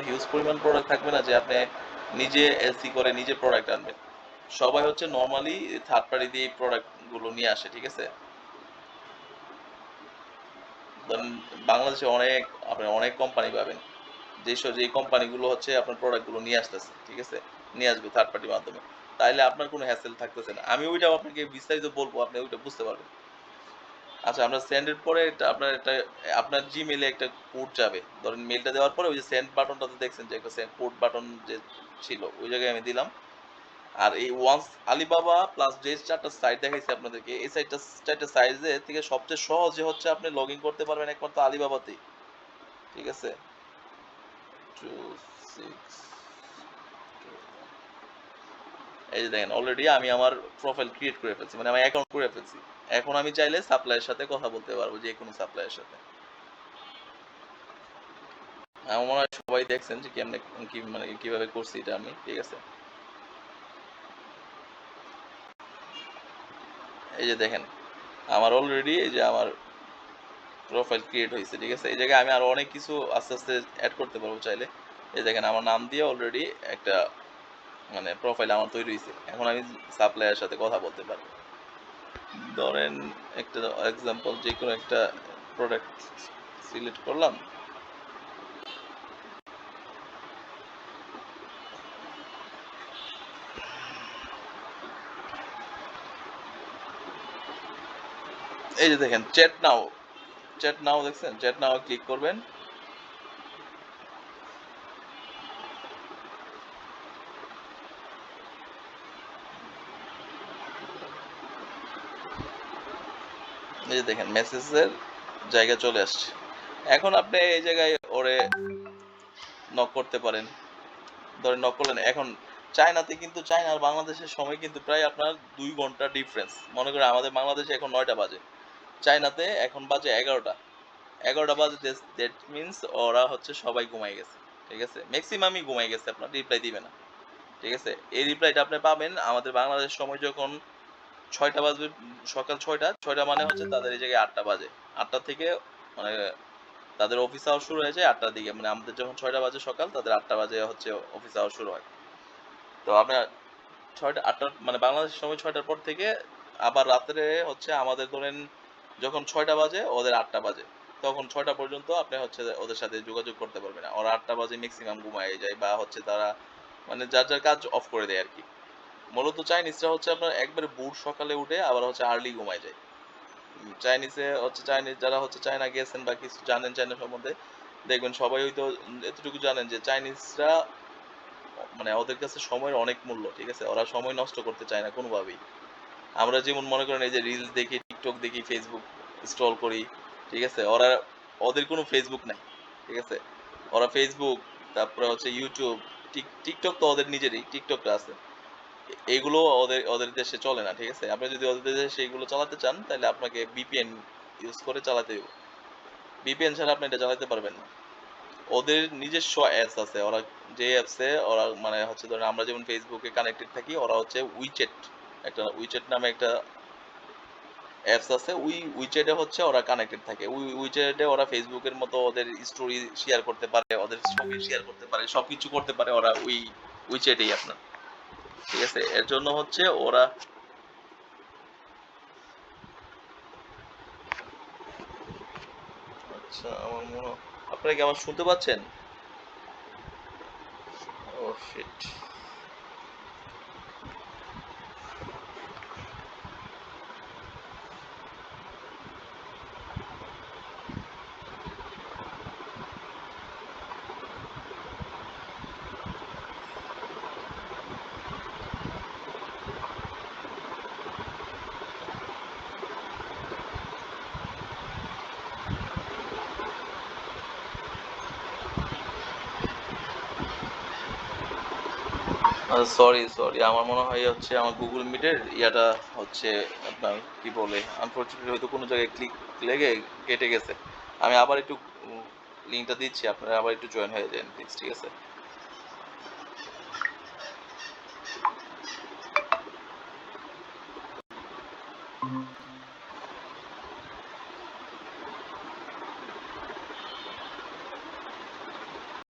Huge পরিমাণ product থাকবে না যে আপনি নিজে এলসি করে নিজে প্রোডাক্ট আনবেন। সবাই হচ্ছে নর্মালি থার্ড পার্টি দিয়ে প্রোডাক্ট গুলো নিয়ে আসে, ঠিক আছে? ধরেন বাংলাদেশে আপনি অনেক কোম্পানি পাবেন যে কোম্পানিগুলো হচ্ছে আপনার প্রোডাক্টগুলো নিয়ে আসতেছে, ঠিক আছে? নিয়ে আসবে থার্ড পার্টির মাধ্যমে। তাইলে আপনার কোনো হ্যাসেল থাকতেছে না। আমি ওইটাও আপনাকে বিস্তারিত বলবো, আপনি ওইটা বুঝতে পারবেন। আচ্ছা, আমরা সেন্ডের পরে আপনার জিমেইলে একটা কোড যাবে। ধরেন মেইলটা দেওয়ার পরে ওই যে সেন্ড বাটনটাতে দেখছেন যে একটা সেন্ড কোড বাটন যে ছিল, ওই জায়গায় আমি দিলাম। আর এই ওয়ান্স আলিবাবা প্লাস যে ৪ টা সাইট দেখাইছি আপনাদেরকে, এই ৪ টা সাইটে থেকে সবচেয়ে সহজে হচ্ছে আপনি লগইন করতে পারবেন একমাত্র আলিবাবাতেই। ঠিক আছে? 2 6 এই যে দেখেন অলরেডি আমি আমার প্রোফাইল ক্রিয়েট করে ফেলছি, মানে আমি অ্যাকাউন্ট করে ফেলছি। এখন আমি চাইলে সাপ্লাইয়ের সাথে কথা বলতে পারবো, যে কোনো সাপ্লাইয়ের সাথে। আমার মনে হয় সবাই দেখছেন যে কেমনে মানে কিভাবে করছি এটা আমি, ঠিক আছে? এই যে দেখেন আমার অলরেডি এই যে আমার প্রোফাইল ক্রিয়েট হয়েছে, ঠিক আছে? এই জায়গায় আমি আরো অনেক কিছু আস্তে আস্তে অ্যাড করতে পারবো চাইলে। এই দেখেন আমার নাম দিয়ে অলরেডি একটা মানে প্রোফাইল আমার তৈরি হয়েছে। এখন আমি সাপ্লায়ারের সাথে কথা বলতে পারবো। ধরেন একটা এক্সাম্পল, যে কোনো একটা প্রোডাক্ট সিলেক্ট করলাম। এই যে দেখেন চ্যাট নাও দেখছেন? চ্যাট নাও ক্লিক করবেন। এই যে দেখেন মেসেজের জায়গা চলে আসছে। এখন আপনি এই জায়গায় ওরে নক করতে পারেন। ধরেন নক করলেন। এখন চায়নাতে কিন্তু চায়না আর বাংলাদেশের সময় কিন্তু প্রায় আপনার ২ ঘন্টা ডিফারেন্স। মনে করেন আমাদের বাংলাদেশে এখন ৯টা বাজে। চায়নাতে এখন বাজে ১১টা। ১১টা বাজে, দ্যাট মিনস ওরা হচ্ছে সবাই ঘুমায় গেছে। ঠিক আছে? মেক্সিমামই ঘুমায় গেছে, আপনার রিপ্লাই দিবে না। ঠিক আছে? এই রিপ্লাইটা আপনি পাবেন আমাদের বাংলাদেশ সময় যখন ৬টা বাজবে, সকাল ৬টা। ৬টা মানে হচ্ছে তাদের এই জায়গায় ৮টা বাজে। ৮টা থেকে মানে তাদের অফিস আওয়ার শুরু হয়ে যায় ৮টার দিকে। মানে আমাদের যখন ৬টা বাজে সকাল, তাদের ৮টা বাজে হচ্ছে অফিস আওয়ার শুরু হয়। তো আপনার ৬টা ৮টা মানে বাংলাদেশের সময় ৬টার পর থেকে আবার রাত্রে হচ্ছে আমাদের ধরেন যখন ৬টা বাজে ওদের ৮টা বাজে। তখন ৬টা পর্যন্ত আপনি হচ্ছে ওদের সাথে যোগাযোগ করতে পারবেন না। ওরা ৮টা বাজে মেক্সিমাম ঘুমায়ে যায়, বা হচ্ছে তারা মানে যার কাজ অফ করে দেয় আরকি। মূলত চাইনিজরা হচ্ছে আপনার একবারে ভোর সকালে উঠে আবার হচ্ছে আর্লি ঘুমায় যায়। চাইনিজ যারা হচ্ছে চায়না গেছেন বা কিছু জানেন চায়না সম্বন্ধে, দেখবেন সবাই হয়তো এতটুকু জানেন যে চাইনিজরা মানে ওদের কাছে সময়ের অনেক মূল্য, ঠিক আছে? ওরা সময় নষ্ট করতে চায় না কোনোভাবেই। আমরা যেমন মনে করেন এই যে রিলস দেখি, টিকটক দেখি, ফেসবুক স্ক্রল করি, ঠিক আছে? ওদের কোনো ফেসবুক নাই, ঠিক আছে? ওরা ফেসবুক, তারপরে হচ্ছে ইউটিউব, টিকটক তো ওদের নিজেরই, টিকটকটা আছে। এগুলো ওদের ওদের দেশে চলে না, ঠিক আছে? আপনি যদি ওদের দেশে এগুলো চালাতে চান তাহলে আপনাকে ভিপিএন ইউজ করে চালাতে হবে। ভিপিএন ছাড়া আপনি এটা চালাতে পারবেন না। ওদের নিজস্ব অ্যাপস আছে। ওরা যে অ্যাপসে ওরা মানে হচ্ছে ধরেন আমরা যেমন ফেসবুকে কানেক্টেড থাকি, ওরা হচ্ছে উইচ্যাট নামে একটা অ্যাপস আছে। উইচ্যাটে হচ্ছে ওরা কানেক্টেড থাকে। উইচ্যাটে ওরা ফেসবুকের মতো ওদের স্টোরি শেয়ার করতে পারে, ওদের ছবি শেয়ার করতে পারে, সবকিছু করতে পারে ওরা উইচ্যাটেই আপনার। ঠিক আছে? এর জন্য হচ্ছে ওরা আচ্ছা, আমার মনে আপনারা কি আমার শুনতে পাচ্ছেন? ও শিট। সরি, আমার মনে হয় হচ্ছে আমার গুগল মিটের ইয়াটা হচ্ছে আপনার কি বলে আনফরচুনেটলি হয়তো কোনো জায়গায় ক্লিক লেগে কেটে গেছে। আমি আবার একটু লিঙ্কটা দিচ্ছি, আপনারা আবার একটু জয়েন হয়ে যান প্লিজ, ঠিক আছে?